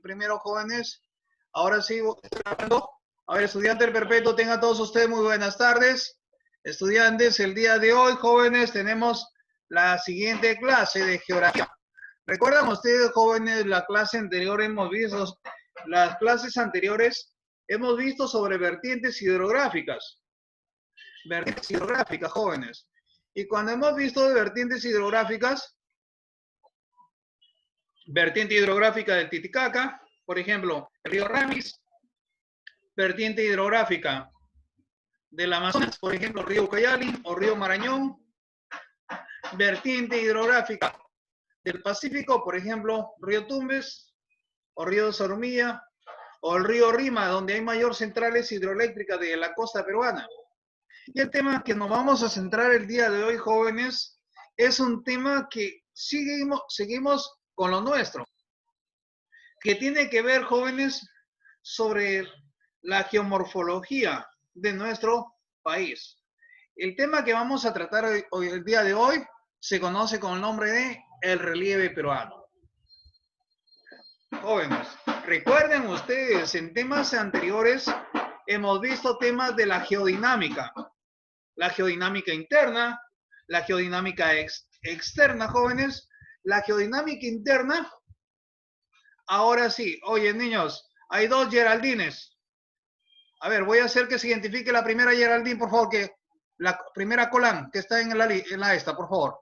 Primero, jóvenes. Ahora sí, estoy hablando. A ver, estudiante del perpetuo, tengan todos ustedes muy buenas tardes. Estudiantes, el día de hoy, jóvenes, tenemos la siguiente clase de geografía. ¿Recuerdan ustedes, jóvenes, la clase anterior hemos visto, las clases anteriores hemos visto sobre vertientes hidrográficas? Vertientes hidrográficas, jóvenes. Y cuando hemos visto de vertientes hidrográficas, vertiente hidrográfica del Titicaca, por ejemplo, el río Ramis, vertiente hidrográfica del Amazonas, por ejemplo, río Ucayali o río Marañón, vertiente hidrográfica del Pacífico, por ejemplo, río Tumbes o río Sorumilla o el río Rima, donde hay mayor centrales hidroeléctricas de la costa peruana. Y el tema que nos vamos a centrar el día de hoy, jóvenes, es un tema que seguimos con lo nuestro, que tiene que ver, jóvenes, sobre la geomorfología de nuestro país. El tema que vamos a tratar hoy, el día de hoy, se conoce con el nombre de el relieve peruano. Jóvenes, recuerden ustedes, en temas anteriores hemos visto temas de la geodinámica interna, la geodinámica externa, jóvenes. La geodinámica interna, ahora sí, oye niños, hay dos Geraldines. A ver, voy a hacer que se identifique la primera Geraldine, por favor, que la primera Colán, que está en la esta, por favor.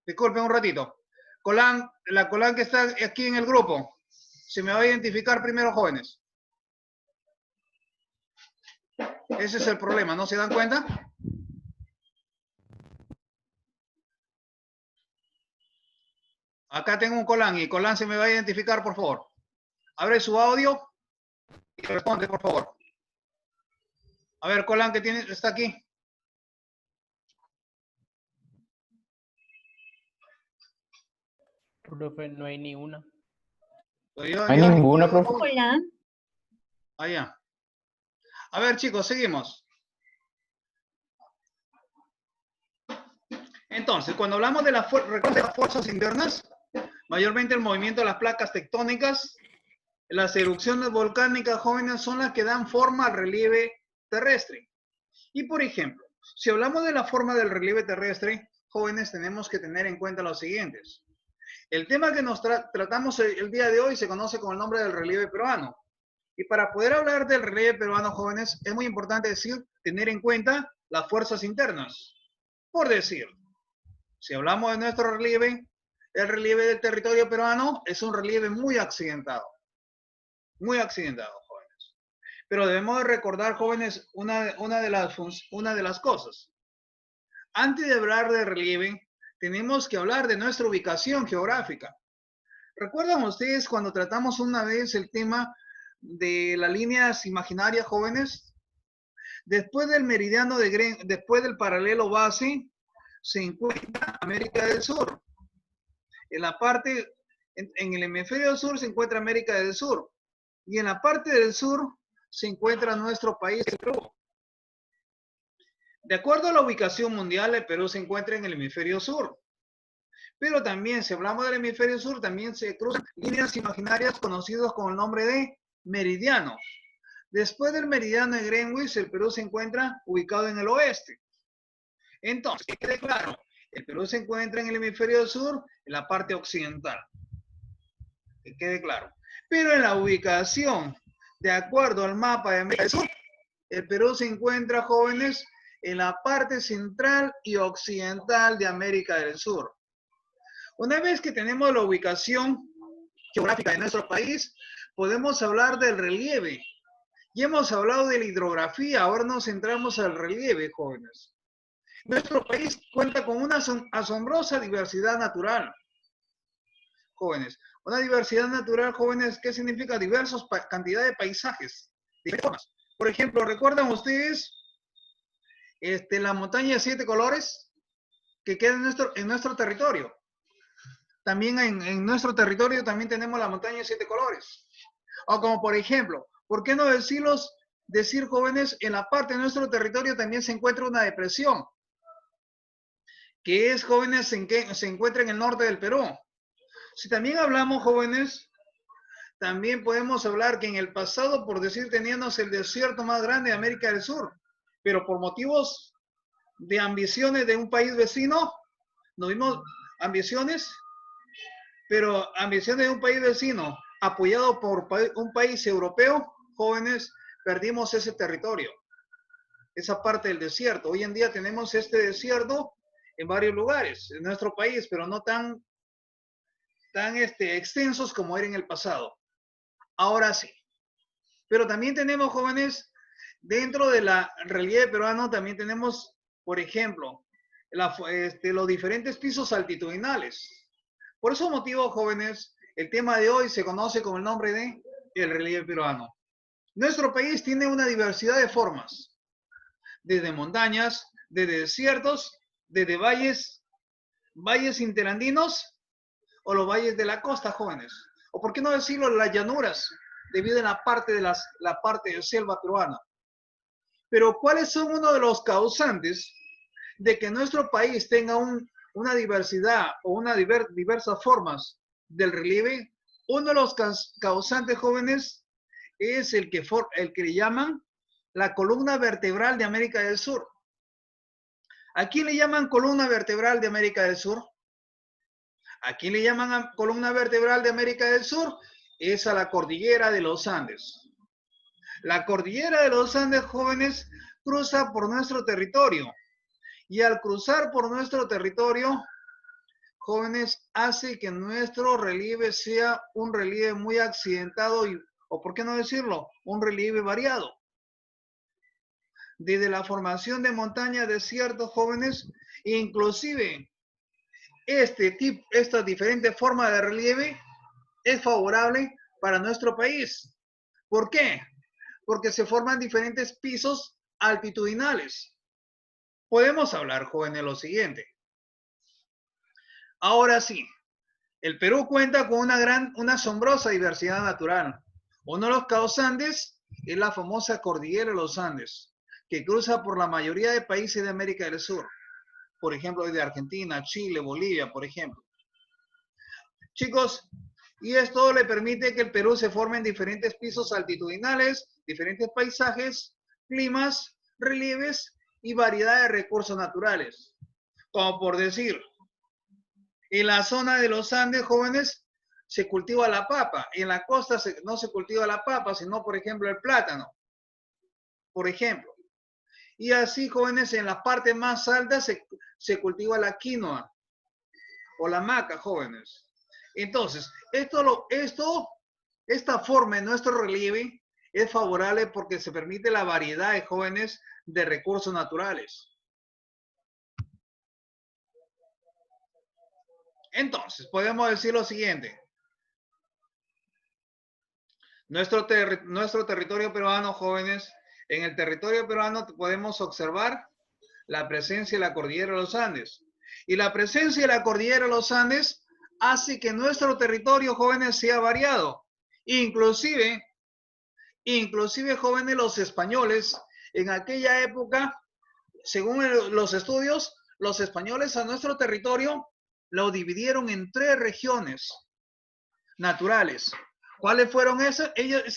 Disculpen un ratito. Colán, la Colán que está aquí en el grupo. Se me va a identificar primero, jóvenes. Ese es el problema, ¿no se dan cuenta? Acá tengo un Colán y Colán se me va a identificar, por favor. Abre su audio y responde, por favor. A ver, Colán, ¿qué tiene? Está aquí. Profe, no hay ni una. No hay ninguna, profe. Hola. Allá. A ver, chicos, seguimos. Entonces, cuando hablamos de las fuerzas internas, mayormente el movimiento de las placas tectónicas, las erupciones volcánicas, jóvenes, son las que dan forma al relieve terrestre. Y, por ejemplo, si hablamos de la forma del relieve terrestre, jóvenes, tenemos que tener en cuenta los siguientes. El tema que nos tratamos el día de hoy se conoce con el nombre del relieve peruano. Y para poder hablar del relieve peruano, jóvenes, es muy importante tener en cuenta las fuerzas internas. Por decir, si hablamos de nuestro relieve, el relieve del territorio peruano es un relieve muy accidentado, jóvenes. Pero debemos recordar, jóvenes, una de las cosas. Antes de hablar de relieve, tenemos que hablar de nuestra ubicación geográfica. ¿Recuerdan ustedes cuando tratamos una vez el tema de las líneas imaginarias, jóvenes? Después del meridiano después del paralelo base, se encuentra América del Sur. En la parte, en el hemisferio sur se encuentra América del Sur. Y en la parte del sur se encuentra nuestro país, el Perú. De acuerdo a la ubicación mundial, el Perú se encuentra en el hemisferio sur. Pero también, si hablamos del hemisferio sur, también se cruzan líneas imaginarias conocidas con el nombre de meridiano. Después del meridiano de Greenwich, el Perú se encuentra ubicado en el oeste. Entonces, que quede claro, el Perú se encuentra en el hemisferio sur, en la parte occidental. Que quede claro. Pero en la ubicación, de acuerdo al mapa de América del Sur, el Perú se encuentra, jóvenes, en la parte central y occidental de América del Sur. Una vez que tenemos la ubicación geográfica de nuestro país, podemos hablar del relieve. Ya hemos hablado de la hidrografía, ahora nos centramos al relieve, jóvenes. Nuestro país cuenta con una asombrosa diversidad natural, jóvenes. Una diversidad natural, jóvenes, ¿qué significa? Diversas cantidades de paisajes, de formas. Por ejemplo, ¿recuerdan ustedes la montaña de 7 colores que queda en nuestro territorio? También en nuestro territorio también tenemos la montaña de 7 colores. O como por ejemplo, ¿por qué no decir, jóvenes, en la parte de nuestro territorio también se encuentra una depresión? Que es, jóvenes, se encuentra en el norte del Perú. Si también hablamos, jóvenes, También podemos hablar que en el pasado, por decir, teníamos el desierto más grande de América del Sur, pero por motivos de ambiciones de un país vecino, nos vimos ambiciones, pero ambiciones de un país vecino, apoyado por un país europeo, jóvenes, perdimos ese territorio, esa parte del desierto. Hoy en día tenemos este desierto en varios lugares en nuestro país, pero no tan extensos como era en el pasado. Ahora sí. Pero también tenemos, jóvenes, dentro de la relieve peruano, también tenemos, por ejemplo, los diferentes pisos altitudinales. Por ese motivo, jóvenes, el tema de hoy se conoce con el nombre de el relieve peruano. Nuestro país tiene una diversidad de formas, desde montañas, desde desiertos, desde valles interandinos o los valles de la costa, jóvenes. O por qué no decirlo, las llanuras, debido a la parte de selva peruana. Pero ¿cuáles son uno de los causantes de que nuestro país tenga una diversidad o diversas formas del relieve? Uno de los causantes, jóvenes, es el que le llaman la columna vertebral de América del Sur. ¿A quién le llaman columna vertebral de América del Sur? ¿A quién le llaman columna vertebral de América del Sur? Es a la cordillera de los Andes. La cordillera de los Andes, jóvenes, cruza por nuestro territorio. Y al cruzar por nuestro territorio, jóvenes, hace que nuestro relieve sea un relieve muy accidentado o por qué no decirlo, un relieve variado. Desde la formación de montañas, desiertos, jóvenes, inclusive esta diferente forma de relieve es favorable para nuestro país. ¿Por qué? Porque se forman diferentes pisos altitudinales. Podemos hablar, jóvenes, lo siguiente. Ahora sí, el Perú cuenta con una asombrosa diversidad natural. Uno de los causantes es la famosa cordillera de los Andes, que cruza por la mayoría de países de América del Sur. Por ejemplo, desde Argentina, Chile, Bolivia, por ejemplo. Chicos, y esto le permite que el Perú se forme en diferentes pisos altitudinales, diferentes paisajes, climas, relieves y variedad de recursos naturales. Como por decir, en la zona de los Andes, jóvenes, se cultiva la papa. En la costa no se cultiva la papa, sino, por ejemplo, el plátano. Por ejemplo. Y así, jóvenes, en las partes más altas se cultiva la quinoa o la maca, jóvenes. Entonces, esta forma en nuestro relieve es favorable porque se permite la variedad de jóvenes de recursos naturales. Entonces, podemos decir lo siguiente. Nuestro territorio peruano, jóvenes, en el territorio peruano podemos observar la presencia de la cordillera de los Andes. Y la presencia de la cordillera de los Andes hace que nuestro territorio, jóvenes, sea variado. Inclusive, jóvenes, los españoles, en aquella época, según los estudios, los españoles a nuestro territorio lo dividieron en 3 regiones naturales. ¿Cuáles fueron esas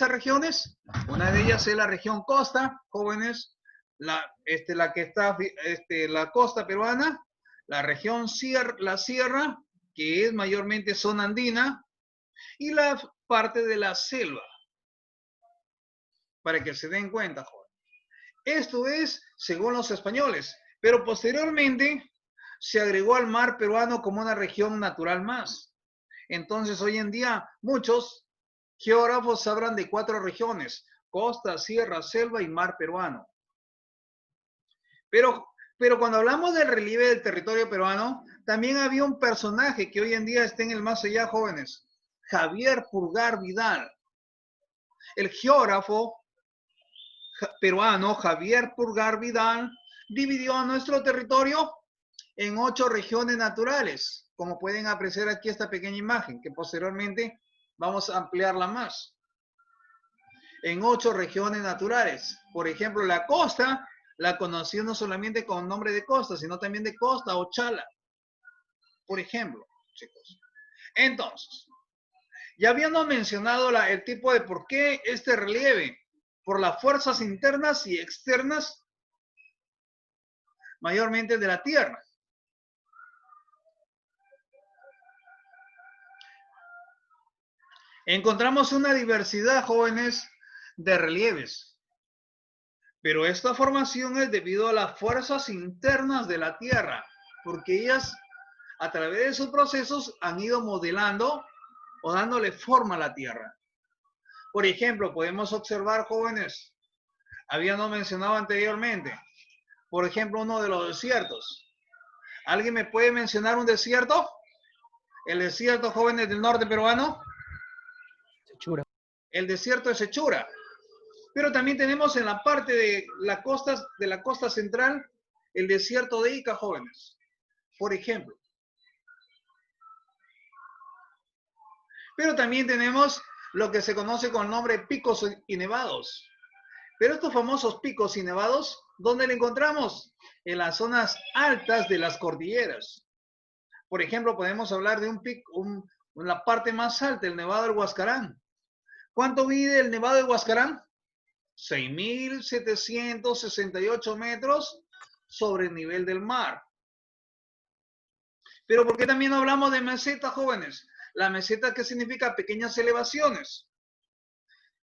regiones? Una de ellas es la región costa, jóvenes, la costa peruana, la región la sierra, que es mayormente zona andina, y la parte de la selva, para que se den cuenta, jóvenes. Esto es según los españoles, pero posteriormente se agregó al mar peruano como una región natural más. Entonces, hoy en día, muchos geógrafos hablan de 4 regiones: costa, sierra, selva y mar peruano. Pero cuando hablamos del relieve del territorio peruano, también había un personaje que hoy en día está en el más allá, jóvenes: Javier Pulgar Vidal. El geógrafo peruano Javier Pulgar Vidal dividió a nuestro territorio en 8 regiones naturales, como pueden apreciar aquí esta pequeña imagen, que posteriormente vamos a ampliarla más. En 8 regiones naturales. Por ejemplo, la costa la conoció no solamente con nombre de costa, sino también de costa o chala. Por ejemplo, chicos. Entonces, Ya habíamos mencionado el tipo de por qué este relieve, por las fuerzas internas y externas, mayormente de la Tierra. Encontramos una diversidad, jóvenes, de relieves, pero esta formación es debido a las fuerzas internas de la Tierra, porque ellas, a través de sus procesos, han ido modelando o dándole forma a la Tierra. Por ejemplo, podemos observar, jóvenes, habíamos mencionado anteriormente, por ejemplo, uno de los desiertos. ¿Alguien me puede mencionar un desierto? El desierto, jóvenes del norte peruano. Sechura. El desierto de Sechura. Pero también tenemos en la parte de la costa central el desierto de Ica, jóvenes. Por ejemplo. Pero también tenemos lo que se conoce con el nombre de picos y nevados. Pero estos famosos picos y nevados, ¿dónde lo encontramos? En las zonas altas de las cordilleras. Por ejemplo, podemos hablar de un pico, la parte más alta, el Nevado del Huascarán. ¿Cuánto mide el Nevado del Huascarán? 6.768 metros sobre el nivel del mar. Pero ¿por qué también hablamos de meseta, jóvenes? La meseta, ¿qué significa? Pequeñas elevaciones.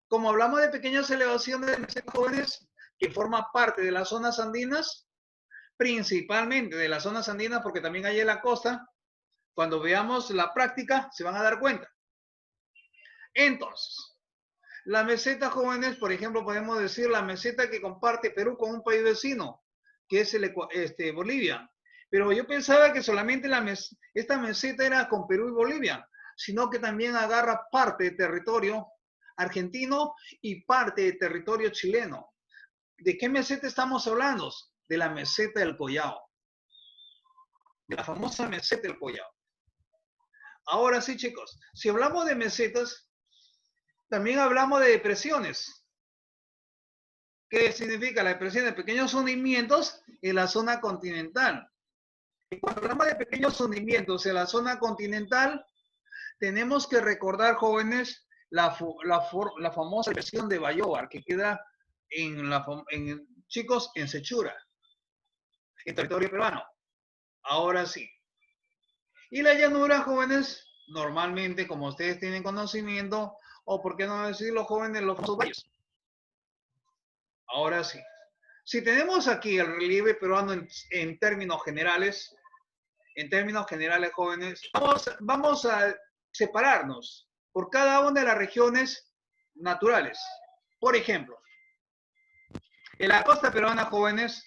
Como hablamos de pequeñas elevaciones de meseta, jóvenes, que forma parte de las zonas andinas, principalmente de las zonas andinas, porque también hay en la costa, cuando veamos la práctica, se van a dar cuenta. Entonces, la meseta, jóvenes, por ejemplo, podemos decir la meseta que comparte Perú con un país vecino, que es Bolivia. Pero yo pensaba que solamente esta meseta era con Perú y Bolivia, sino que también agarra parte de territorio argentino y parte de territorio chileno. ¿De qué meseta estamos hablando? De la meseta del Collao. De la famosa meseta del Collao. Ahora sí, chicos, si hablamos de mesetas, también hablamos de depresiones. ¿Qué significa la depresión? De pequeños hundimientos en la zona continental. Y cuando hablamos de pequeños hundimientos en la zona continental, tenemos que jóvenes, la famosa depresión de Bayóvar, que queda chicos, en Sechura, en territorio peruano. Ahora sí. Y la llanura, jóvenes, normalmente, como ustedes tienen conocimiento, o por qué no decirlo, jóvenes, los valles. Ahora sí. Si tenemos aquí el relieve peruano en términos generales, jóvenes, vamos a separarnos por cada una de las regiones naturales. Por ejemplo, en la costa peruana, jóvenes,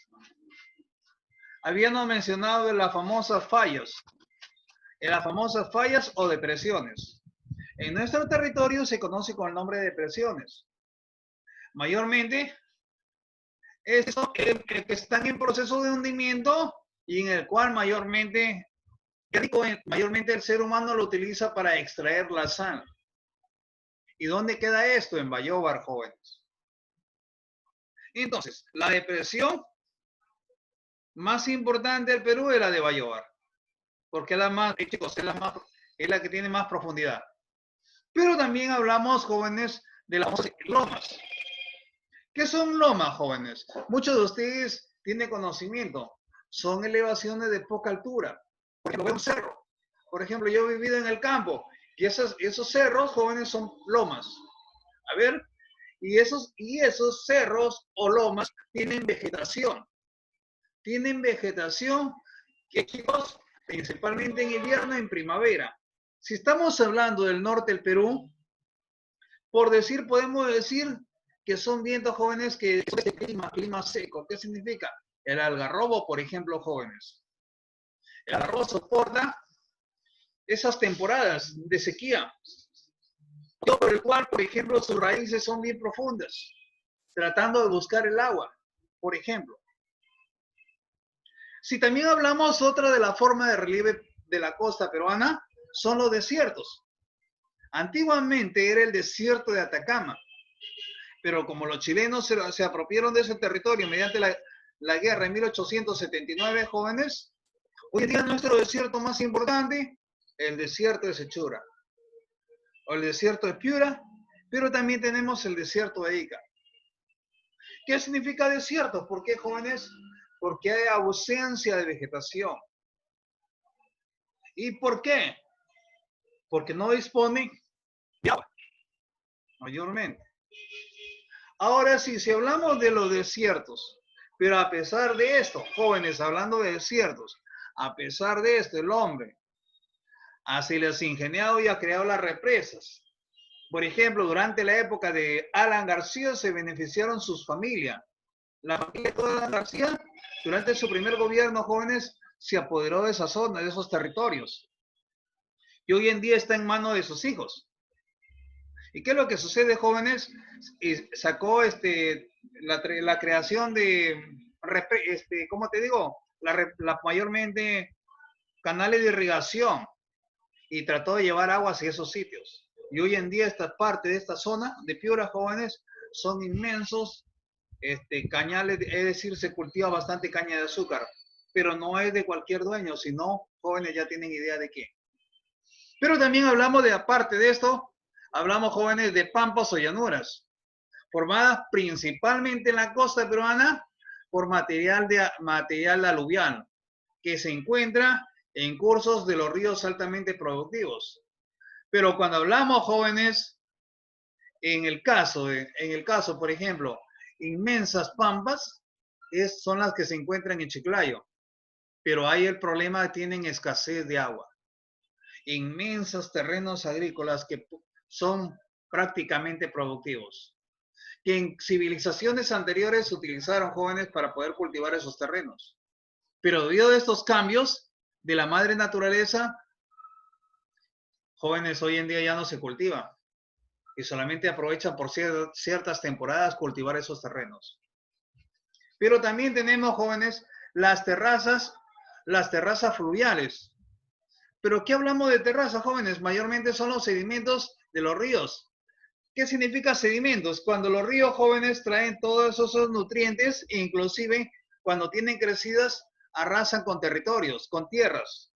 habíamos mencionado las famosas fallas, o depresiones. En nuestro territorio se conoce con el nombre de depresiones. Mayormente, eso que están en proceso de hundimiento y en el cual mayormente el ser humano lo utiliza para extraer la sal. ¿Y dónde queda esto? En Bayóvar, jóvenes. Entonces, la depresión más importante del Perú es la de Bayóvar, porque es la más, chicos, es la que tiene más profundidad. Pero también hablamos, jóvenes, de las lomas. ¿Qué son lomas, jóvenes? Muchos de ustedes tienen conocimiento. Son elevaciones de poca altura. Por ejemplo, un cerro. Por ejemplo, yo he vivido en el campo y esos cerros, jóvenes, son lomas. A ver, y esos cerros o lomas tienen vegetación. Tienen vegetación que, chicos, principalmente en invierno y en primavera. Si estamos hablando del norte del Perú, podemos decir que son vientos, jóvenes, que es este clima seco. ¿Qué significa? El algarrobo, por ejemplo, jóvenes. El algarrobo soporta esas temporadas de sequía, por el cual, por ejemplo, sus raíces son bien profundas, tratando de buscar el agua, por ejemplo. Si también hablamos otra de la forma de relieve de la costa peruana, son los desiertos. Antiguamente era el desierto de Atacama, pero como los chilenos se apropiaron de ese territorio mediante la guerra en 1879, jóvenes, hoy en día nuestro desierto más importante, el desierto de Sechura. o el desierto de Piura, pero también tenemos el desierto de Ica. ¿Qué significa desierto? ¿Por qué, jóvenes? Porque hay ausencia de vegetación. ¿Y por qué? Porque no disponen de agua, mayormente. Ahora sí, si hablamos de los desiertos, pero a pesar de esto, jóvenes, hablando de desiertos, a pesar de esto, el hombre así les ha ingeniado y ha creado las represas. Por ejemplo, durante la época de Alan García se beneficiaron sus familias. La familia de Alan García, durante su primer gobierno, jóvenes, se apoderó de esa zona, de esos territorios. Y hoy en día está en manos de sus hijos. ¿Y qué es lo que sucede, jóvenes? Sacó la creación de, ¿cómo te digo? Mayormente canales de irrigación y trató de llevar agua hacia esos sitios. Y hoy en día esta parte de esta zona de Piura, jóvenes, son inmensos cañales, es decir, se cultiva bastante caña de azúcar, pero no es de cualquier dueño, sino jóvenes ya tienen idea de qué. Pero también hablamos de, aparte de esto, hablamos, jóvenes, de pampas o llanuras, formadas principalmente en la costa peruana por material aluvial, que se encuentra en cursos de los ríos altamente productivos. Pero cuando hablamos, jóvenes, en el caso, por ejemplo, inmensas pampas, son las que se encuentran en Chiclayo, pero hay el problema de que tienen escasez de agua. Inmensos terrenos agrícolas que son prácticamente productivos, que en civilizaciones anteriores se utilizaron, jóvenes, para poder cultivar esos terrenos. Pero debido a estos cambios de la madre naturaleza, jóvenes, hoy en día ya no se cultiva y solamente aprovechan por ciertas temporadas cultivar esos terrenos. Pero también tenemos, jóvenes, las terrazas fluviales. ¿Pero qué hablamos de terrazas, jóvenes? Mayormente son los sedimentos de los ríos. ¿Qué significa sedimentos? Cuando los ríos, jóvenes, traen todos esos nutrientes e inclusive cuando tienen crecidas arrasan con territorios, con tierras,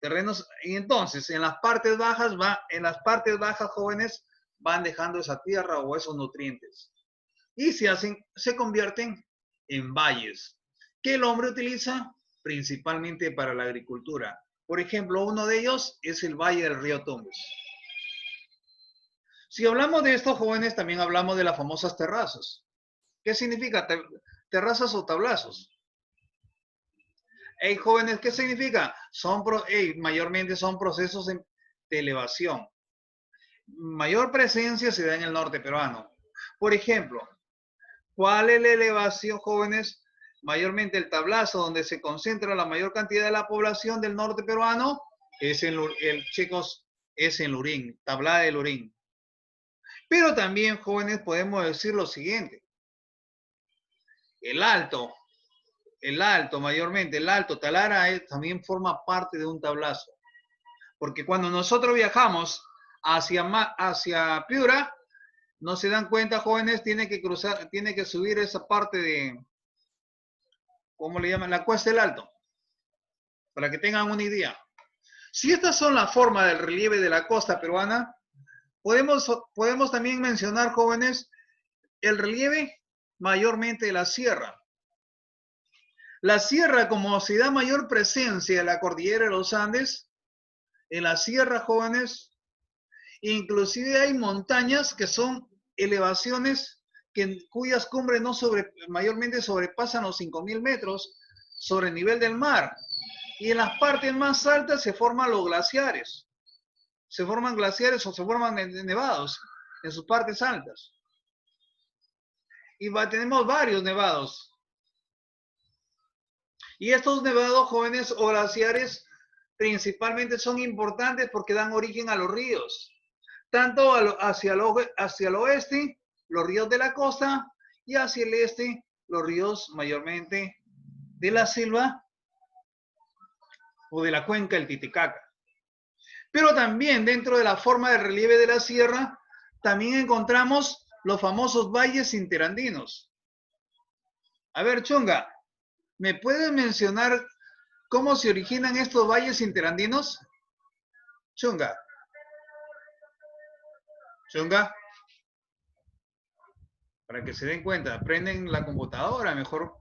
terrenos, y entonces en las partes bajas jóvenes van dejando esa tierra o esos nutrientes y se convierten en valles que el hombre utiliza principalmente para la agricultura. Por ejemplo, uno de ellos es el valle del río Tumbes. Si hablamos de esto, jóvenes, también hablamos de las famosas terrazas. ¿Qué significa terrazas o tablazos? Hey, jóvenes, ¿qué significa? Mayormente son procesos de elevación. Mayor presencia se da en el norte peruano. Por ejemplo, ¿cuál es la elevación, jóvenes? Mayormente el tablazo donde se concentra la mayor cantidad de la población del norte peruano es en Lurín, Tablada de Lurín. Pero también, jóvenes, podemos decir lo siguiente. El alto, mayormente, el alto Talara también forma parte de un tablazo. Porque cuando nosotros viajamos hacia Piura, no se dan cuenta, jóvenes, tiene que subir esa parte de, ¿cómo le llaman? La Cuesta del Alto. Para que tengan una idea. Si estas son las formas del relieve de la costa peruana, podemos también mencionar, jóvenes, el relieve mayormente de la sierra. La sierra, como se da mayor presencia de la cordillera de los Andes, en la sierra, jóvenes, inclusive hay montañas que son elevaciones cuyas cumbres mayormente sobrepasan los 5.000 metros sobre el nivel del mar. Y en las partes más altas se forman los glaciares. Se forman glaciares o se forman nevados en sus partes altas. Y tenemos varios nevados. Y estos nevados, jóvenes, o glaciares principalmente son importantes porque dan origen a los ríos. Tanto hacia el oeste, los ríos de la costa, y hacia el este, los ríos mayormente de la selva o de la cuenca del Titicaca. Pero también dentro de la forma de relieve de la sierra, también encontramos los famosos valles interandinos. A ver, Chunga, ¿me puedes mencionar cómo se originan estos valles interandinos? Chunga. Chunga, para que se den cuenta, prenden la computadora, mejor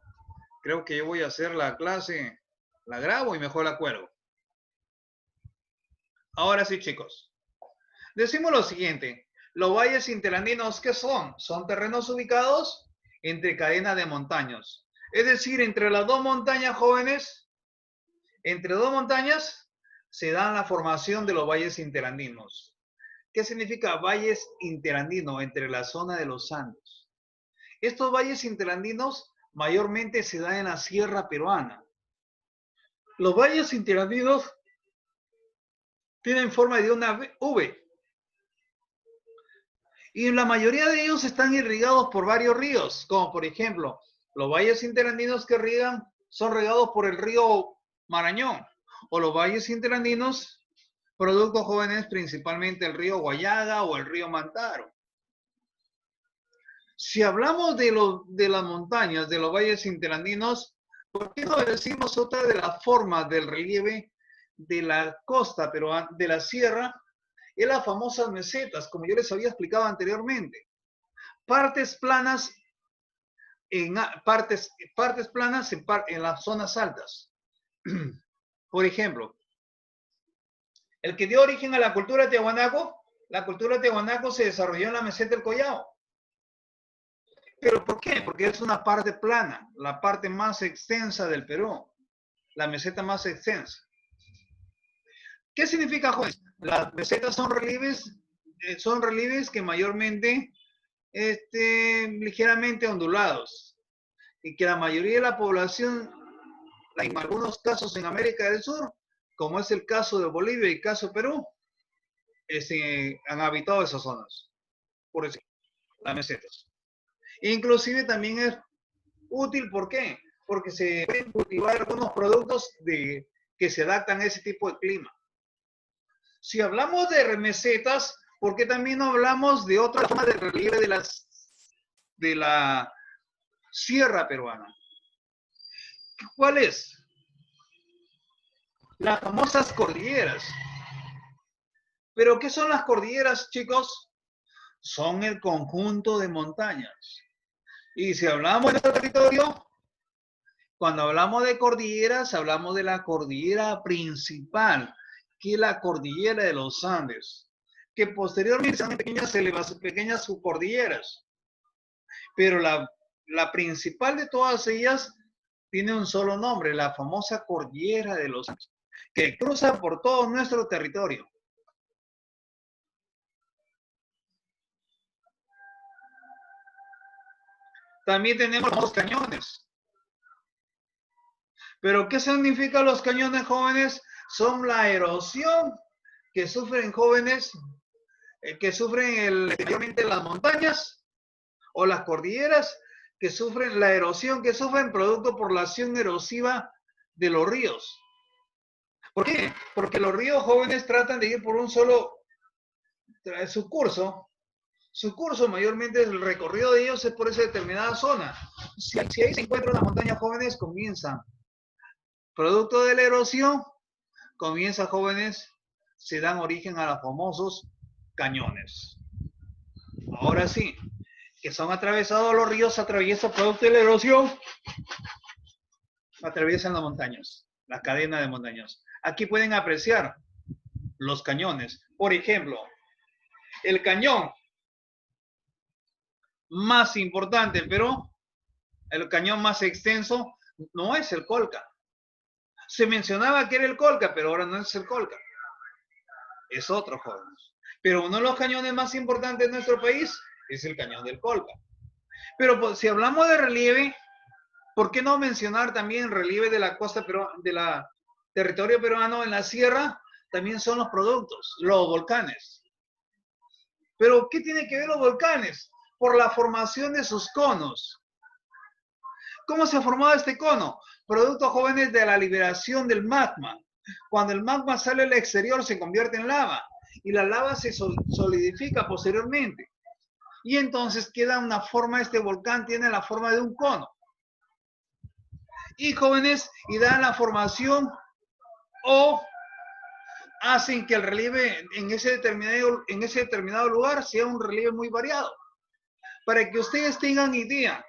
creo que yo voy a hacer la clase, la grabo y mejor la cuelgo. Ahora sí, chicos. Decimos lo siguiente, los valles interandinos, ¿qué son? Son terrenos ubicados entre cadenas de montañas. Es decir, entre las dos montañas, jóvenes, entre dos montañas se dan la formación de los valles interandinos. ¿Qué significa valles interandinos? Entre la zona de los Andes. Estos valles interandinos mayormente se dan en la sierra peruana. Los valles interandinos tienen forma de una V. Y la mayoría de ellos están irrigados por varios ríos, como por ejemplo, los valles interandinos que riegan son regados por el río Marañón, o los valles interandinos, productos jóvenes, principalmente el río Guayaga o el río Mantaro. Si hablamos de las montañas, de los valles interandinos, ¿por qué no decimos otra de las formas del relieve de la costa, pero de la sierra? Es las famosas mesetas, como yo les había explicado anteriormente. Partes planas en las zonas altas. Por ejemplo, el que dio origen a la cultura tiahuanaco se desarrolló en la meseta del Collao. ¿Pero por qué? Porque es una parte plana, la parte más extensa del Perú, la meseta más extensa. ¿Qué significa, jóvenes? Las mesetas son relieves que mayormente ligeramente ondulados y que la mayoría de la población, en algunos casos en América del Sur, como es el caso de Bolivia y el caso de Perú, han habitado esas zonas, por eso, las mesetas. Inclusive también es útil, ¿por qué? Porque se pueden cultivar algunos productos que se adaptan a ese tipo de clima. Si hablamos de mesetas, ¿por qué también no hablamos de otra forma de relieve de la sierra peruana? ¿Cuál es? Las famosas cordilleras. ¿Pero qué son las cordilleras, chicos? Son el conjunto de montañas. Y si hablamos de nuestro territorio, cuando hablamos de cordilleras, hablamos de la cordillera principal, que es la cordillera de los Andes, que posteriormente son pequeñas subcordilleras. Pero la principal de todas ellas tiene un solo nombre, la famosa cordillera de los Andes, que cruza por todo nuestro territorio. También tenemos los cañones. ¿Pero qué significan los cañones, jóvenes? Son la erosión que sufren jóvenes, que sufren mayormente las montañas o las cordilleras, que sufren la erosión, que sufren producto por la acción erosiva de los ríos. ¿Por qué? Porque los ríos, jóvenes, tratan de ir por un solo, su curso mayormente el recorrido de ellos es por esa determinada zona. Si ahí se encuentra una montaña, jóvenes, comienzan. Producto de la erosión, comienza, jóvenes, se dan origen a los famosos cañones. Ahora sí, que son atravesados los ríos, atraviesa producto de la erosión, atraviesan las montañas, la cadena de montañas. Aquí pueden apreciar los cañones. Por ejemplo, el cañón más importante, pero el cañón más extenso no es el Colca. Se mencionaba que era el Colca, pero ahora no es el Colca. Es otro, jóvenes. Pero uno de los cañones más importantes de nuestro país es el cañón del Colca. Pero pues, si hablamos de relieve, ¿por qué no mencionar también el relieve de la costa territorio peruano en la sierra? También son los productos, los volcanes. ¿Pero qué tiene que ver los volcanes? Por la formación de sus conos. ¿Cómo se ha formado este cono? Producto, jóvenes, de la liberación del magma. Cuando el magma sale al exterior se convierte en lava y la lava se solidifica posteriormente. Y entonces queda una forma, este volcán tiene la forma de un cono. Y jóvenes, y da la formación o hacen que el relieve en ese determinado lugar sea un relieve muy variado. Para que ustedes tengan idea,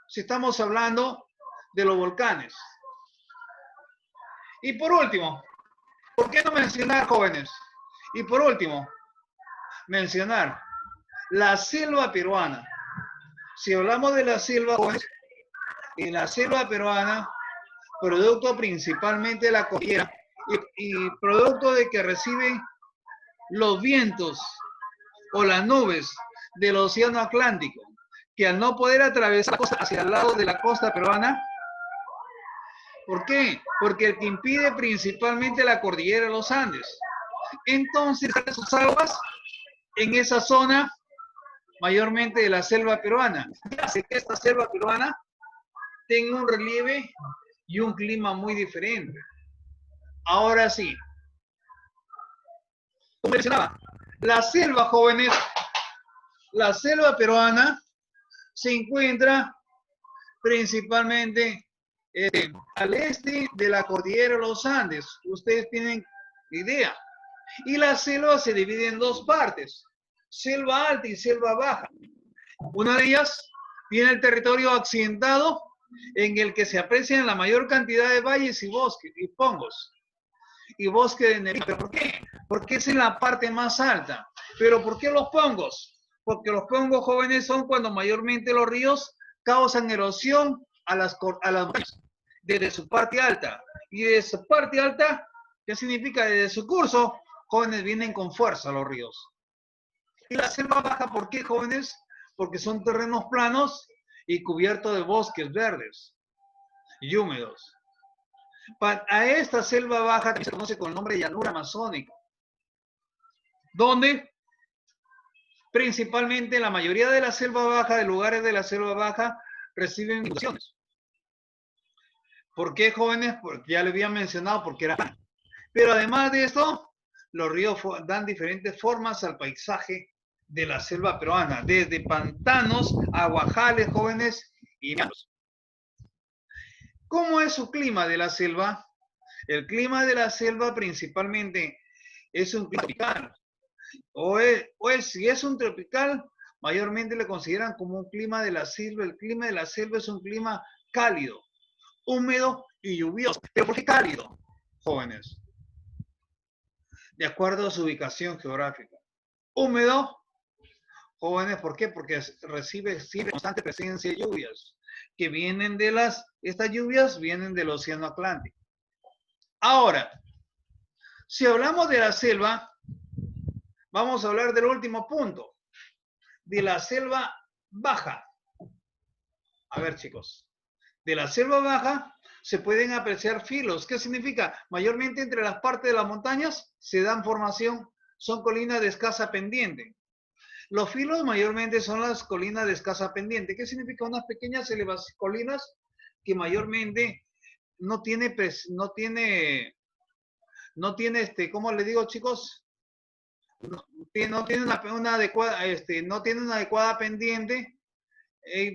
si estamos hablando de los volcanes. Y por último, ¿por qué no mencionar, jóvenes? Y por último, mencionar la selva peruana. Si hablamos de la selva, jóvenes, en la selva peruana, producto principalmente de la cordillera y producto de que reciben los vientos o las nubes del océano Atlántico, que al no poder atravesar la costa hacia el lado de la costa peruana, ¿por qué? Porque el que impide principalmente la cordillera de los Andes. Entonces, sus aguas en esa zona, mayormente de la selva peruana, hace que esta selva peruana tenga un relieve y un clima muy diferente. Ahora sí, como mencionaba, la selva, jóvenes, la selva peruana se encuentra principalmente al este de la cordillera de los Andes. Ustedes tienen idea. Y la selva se divide en dos partes, selva alta y selva baja. Una de ellas tiene el territorio accidentado en el que se aprecian la mayor cantidad de valles y bosques y pongos y bosque de neblina. ¿Por qué? Porque es en la parte más alta. ¿Pero por qué los pongos? Porque los pongos, jóvenes, son cuando mayormente los ríos causan erosión a las montañas desde su parte alta. Y desde su parte alta, ¿qué significa? Desde su curso, jóvenes, vienen con fuerza los ríos. Y la selva baja, ¿por qué, jóvenes? Porque son terrenos planos y cubiertos de bosques verdes y húmedos. A esta selva baja se conoce con el nombre de llanura amazónica, donde principalmente la mayoría de la selva baja, de lugares de la selva baja, reciben inundaciones. ¿Por qué, jóvenes? Porque ya le había mencionado, porque era plano. Pero además de esto, los ríos dan diferentes formas al paisaje de la selva peruana, desde pantanos a guajales, jóvenes, y llanos. ¿Cómo es su clima de la selva? El clima de la selva principalmente es un clima tropical. Si es un tropical, mayormente le consideran como un clima de la selva. El clima de la selva es un clima cálido, húmedo y lluvioso. ¿Pero por qué cálido, jóvenes? De acuerdo a su ubicación geográfica. Húmedo, jóvenes, ¿por qué? Porque recibe siempre constante presencia de lluvias, que vienen estas lluvias vienen del océano Atlántico. Ahora, si hablamos de la selva, vamos a hablar del último punto, de la selva baja. A ver, chicos, de la selva baja se pueden apreciar filos. ¿Qué significa? Mayormente entre las partes de las montañas se dan formación, son colinas de escasa pendiente. Los filos mayormente son las colinas de escasa pendiente. ¿Qué significa? Unas pequeñas colinas que mayormente no tiene, ¿cómo le digo, chicos? No tiene una adecuada, no tiene una adecuada pendiente,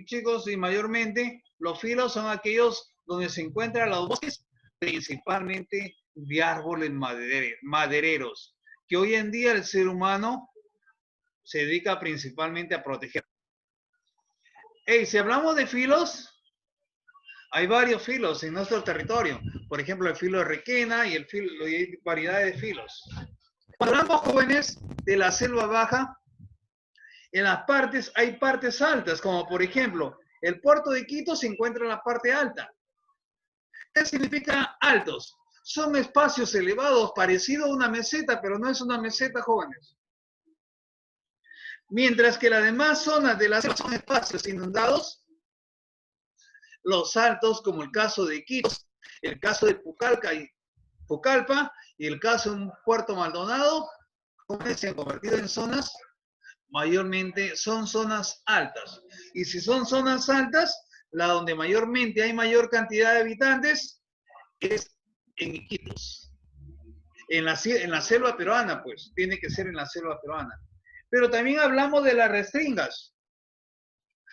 chicos, y mayormente los filos son aquellos donde se encuentran los bosques, principalmente de árboles madereros, que hoy en día el ser humano se dedica principalmente a proteger. Si hablamos de filos, hay varios filos en nuestro territorio. Por ejemplo, el filo de requena y hay variedades de filos. Cuando hablamos, jóvenes, de la selva baja, en las partes hay partes altas, como por ejemplo, el puerto de Quito se encuentra en la parte alta. ¿Qué significa altos? Son espacios elevados, parecido a una meseta, pero no es una meseta, jóvenes. Mientras que las demás zonas de la selva son espacios inundados, los altos, como el caso de Quito, el caso de Pucallpa y el caso de Puerto Maldonado, se han convertido en zonas, mayormente son zonas altas. Y si son zonas altas, la donde mayormente hay mayor cantidad de habitantes es en Iquitos. En la selva peruana, pues, tiene que ser en la selva peruana. Pero también hablamos de las restringas.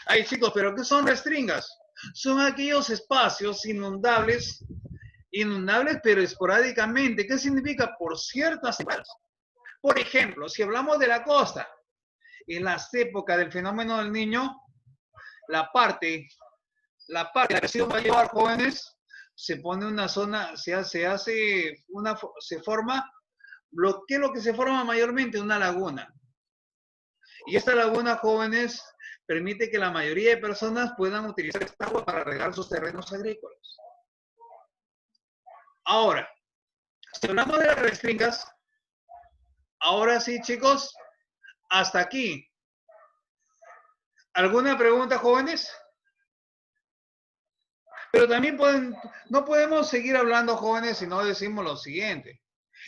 Ay, chicos, ¿pero qué son restringas? Son aquellos espacios inundables Inundables, pero esporádicamente. ¿Qué significa? Por ciertas temporadas. Por ejemplo, si hablamos de la costa, en las épocas del fenómeno del Niño, la parte que ha sido mayor, jóvenes, se pone una zona, se forma, ¿qué es lo que se forma mayormente? Una laguna. Y esta laguna, jóvenes, permite que la mayoría de personas puedan utilizar esta agua para regar sus terrenos agrícolas. Ahora, si hablamos de las restingas, ahora sí, chicos, hasta aquí. ¿Alguna pregunta, jóvenes? Pero también no podemos seguir hablando, jóvenes, si no decimos lo siguiente.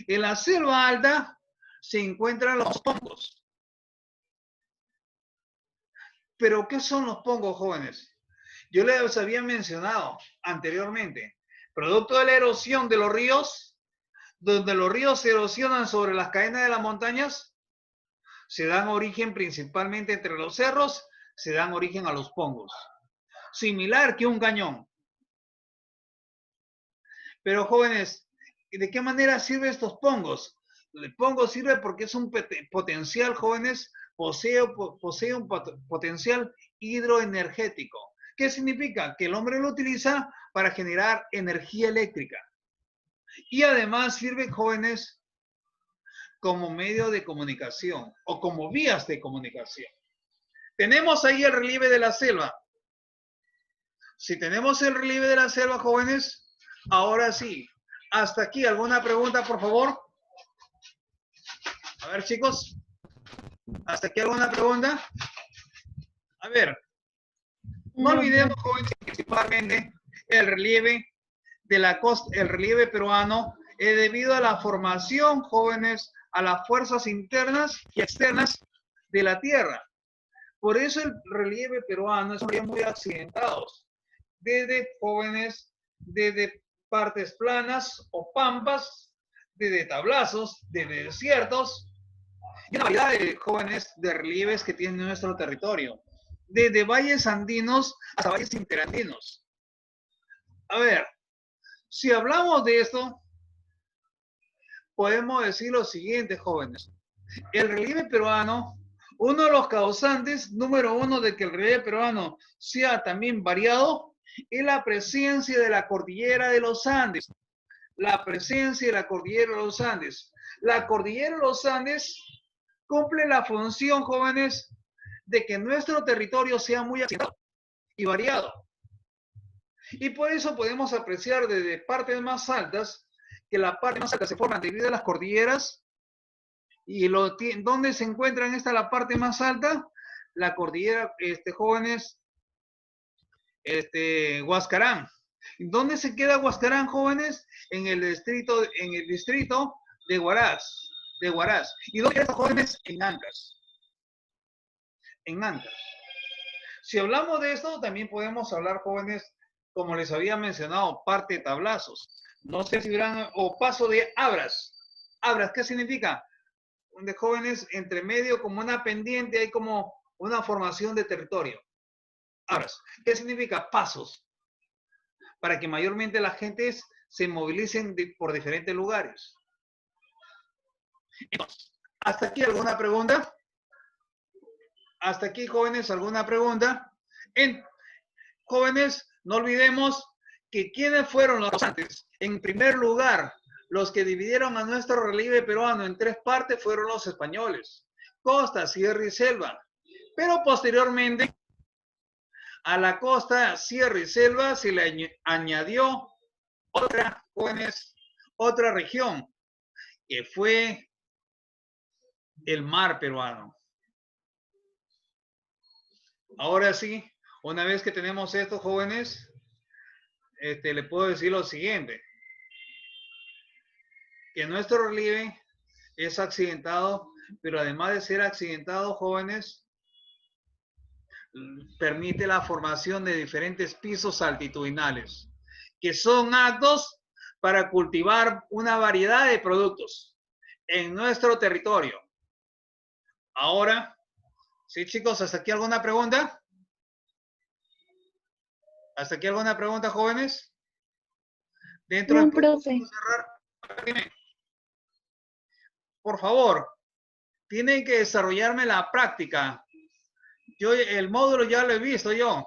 En la selva alta se encuentran los pongos. ¿Pero qué son los pongos, jóvenes? Yo les había mencionado anteriormente, producto de la erosión de los ríos, donde los ríos se erosionan sobre las cadenas de las montañas, se dan origen principalmente entre los cerros, se dan origen a los pongos. Similar que un cañón. Pero jóvenes, ¿de qué manera sirven estos pongos? El pongo sirve porque es un potencial, jóvenes, posee un potencial hidroenergético. ¿Qué significa? Que el hombre lo utiliza para generar energía eléctrica. Y además sirve, jóvenes, como medio de comunicación o como vías de comunicación. Tenemos ahí el relieve de la selva. Si tenemos el relieve de la selva, jóvenes, ahora sí. Hasta aquí, ¿alguna pregunta, por favor? A ver, chicos. ¿Hasta aquí alguna pregunta? A ver. No olvidemos, jóvenes, principalmente el relieve de la costa, el relieve peruano, debido a la formación, jóvenes, a las fuerzas internas y externas de la Tierra. Por eso el relieve peruano es muy accidentado. Desde jóvenes, desde partes planas o pampas, desde tablazos, desde desiertos, y una variedad de jóvenes de relieves que tiene nuestro territorio, desde valles andinos hasta valles interandinos. A ver, si hablamos de esto, podemos decir lo siguiente, jóvenes. El relieve peruano, uno de los causantes número uno de que el relieve peruano sea también variado, es la presencia de la cordillera de los Andes. La presencia de la cordillera de los Andes. La cordillera de los Andes cumple la función, jóvenes, de que nuestro territorio sea muy accidentado y variado. Y por eso podemos apreciar desde partes más altas, que la parte más alta se forma debido a las cordilleras. ¿Y dónde se encuentra en esta la parte más alta? La cordillera, jóvenes, Huascarán. ¿Dónde se queda Huascarán, jóvenes? En el distrito de Huaraz. ¿Y dónde queda, jóvenes? En Ancash. En Ancash. Si hablamos de esto, también podemos hablar, jóvenes, como les había mencionado, parte de tablazos. No sé si verán, o paso de abras. Abras, ¿qué significa? De jóvenes, entre medio, como una pendiente, hay como una formación de territorio. Abras. ¿Qué significa? Pasos. Para que mayormente las gentes se movilicen por diferentes lugares. Entonces, ¿hasta aquí alguna pregunta? Hasta aquí, jóvenes, ¿alguna pregunta? Jóvenes, no olvidemos que ¿quiénes fueron los causantes? En primer lugar, los que dividieron a nuestro relieve peruano en tres partes fueron los españoles. Costa, sierra y selva. Pero posteriormente, a la costa, sierra y selva se le añadió otra, jóvenes, otra región, que fue el mar peruano. Ahora sí, una vez que tenemos esto, jóvenes, le puedo decir lo siguiente, que nuestro relieve es accidentado, pero además de ser accidentado, jóvenes, permite la formación de diferentes pisos altitudinales, que son aptos para cultivar una variedad de productos en nuestro territorio. Ahora, sí, chicos, ¿hasta aquí alguna pregunta? ¿Hasta aquí alguna pregunta, jóvenes? Dentro No, de poco profe. vamos a cerrar. Por favor, tienen que desarrollarme la práctica. Yo el módulo ya lo he visto yo.